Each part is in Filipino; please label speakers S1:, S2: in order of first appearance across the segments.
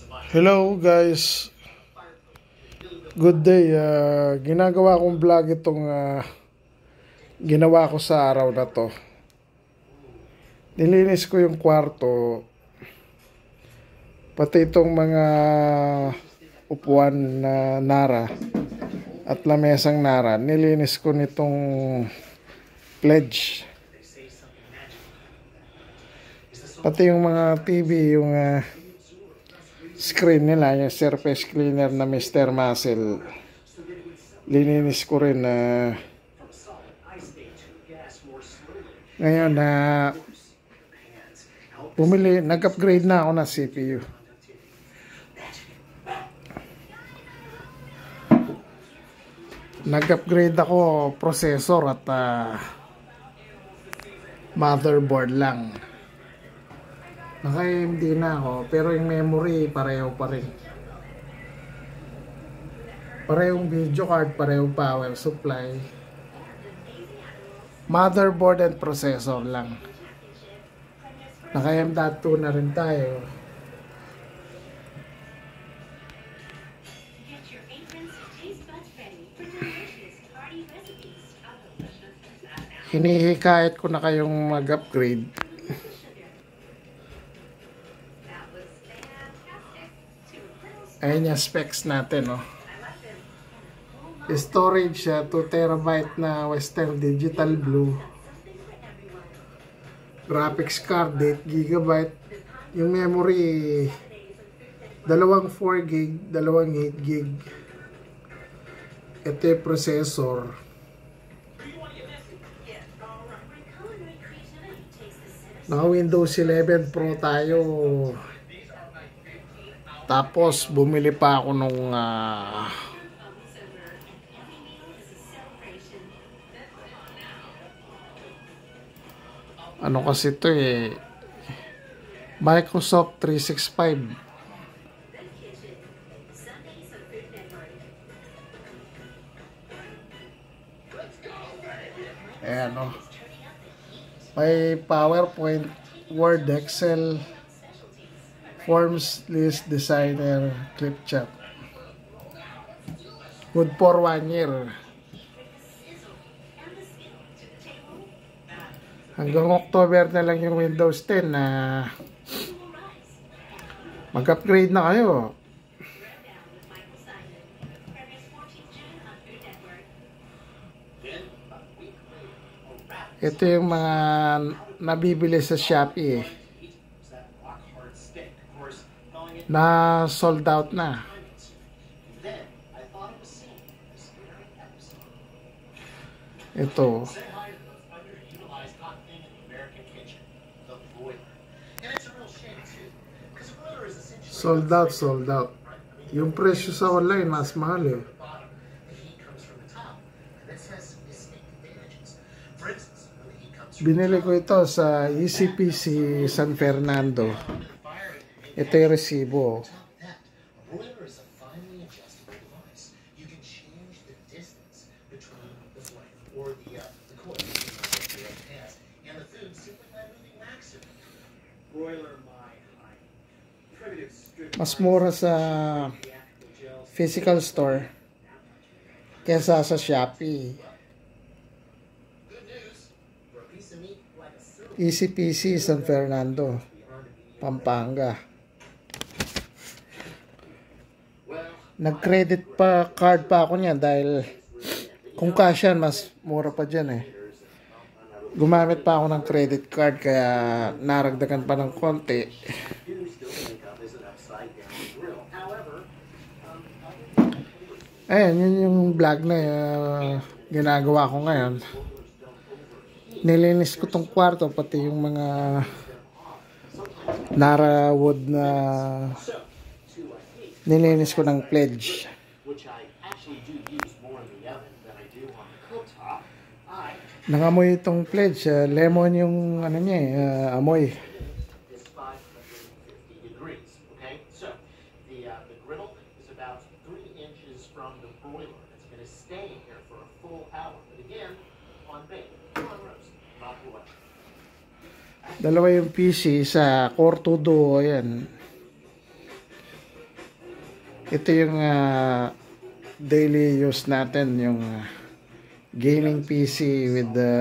S1: Hello guys, good day. Ginagawa kong vlog itong ginawa ko sa araw na to. Nilinis ko yung kwarto, pati itong mga upuan na nara at lamesang nara. Nilinis ko nitong pledge, pati yung mga TV, yung screen nila, yung surface cleaner na Mr. Muscle, lininis ko rin. Ngayon nag-upgrade na ako ng CPU. Nag-upgrade ako processor at motherboard lang. Naka-AMD na ako, pero yung memory pareho pa rin. Parehong video card, parehong power supply. Motherboard and processor lang. Naka-M.2 na rin tayo. Hinihikayat ko na kayong mag-upgrade. Ayan yung specs natin, oh. Storage 2 TB na Western Digital Blue. Graphics card 8 GB. Yung memory dalawang 4 GB, dalawang 8 GB. Ito yung processor. Naka Windows 11 Pro tayo. Tapos bumili pa ako nung ano kasi ito Microsoft 365. Ayan, oh. May PowerPoint, Word, Excel, Forms, List, Designer, Clipchat. Good for 1 year. Hanggang October na lang yung Windows 10 na mag-upgrade na kayo. Ito yung mga nabibili sa Shopee na sold out na. Ito sold out. Yung presyo sa online mas mahal Binili ko ito sa ECPC San Fernando. Ito yung resibo. Mas mura sa physical store kesa sa Shopee. ECPC San Fernando, Pampanga. Nag-credit pa card pa ako niyan dahil kung cash yan mas mura pa dyan Gumamit pa ako ng credit card kaya naragdagan pa ng konti. Ayan, yun yung vlog na ginagawa ko ngayon. Nilinis ko tong kwarto, pati yung mga Nara wood na nilinis ko ng pledge. Nangamoy itong pledge, lemon yung ano niya amoy. Dalawa yung PC sa Core 2 Duo, ayan. Ito yung daily use natin, yung gaming PC with the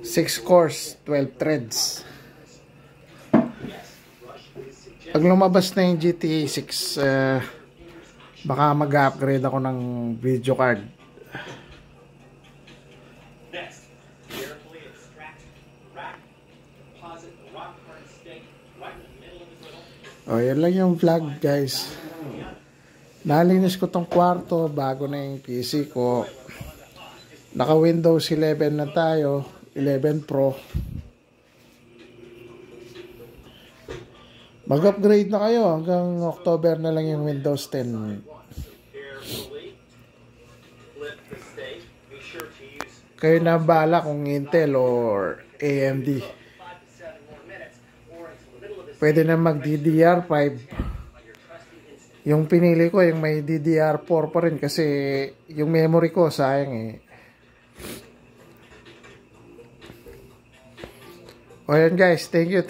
S1: 6 cores, 12 threads. Pag lumabas na yung GTA 6, baka mag-upgrade ako ng video card. O, yan lang yung vlog, guys. Nalinis ko tong kwarto bago na yung PC ko. Naka Windows 11 na tayo, 11 Pro. Mag-upgrade na kayo, hanggang October na lang yung Windows 10. Kayo na bahala kung Intel or AMD. Pwede na mag DDR5. Yung pinili ko yung may DDR4 pa rin kasi yung memory ko sayang eh. O yan guys, thank you.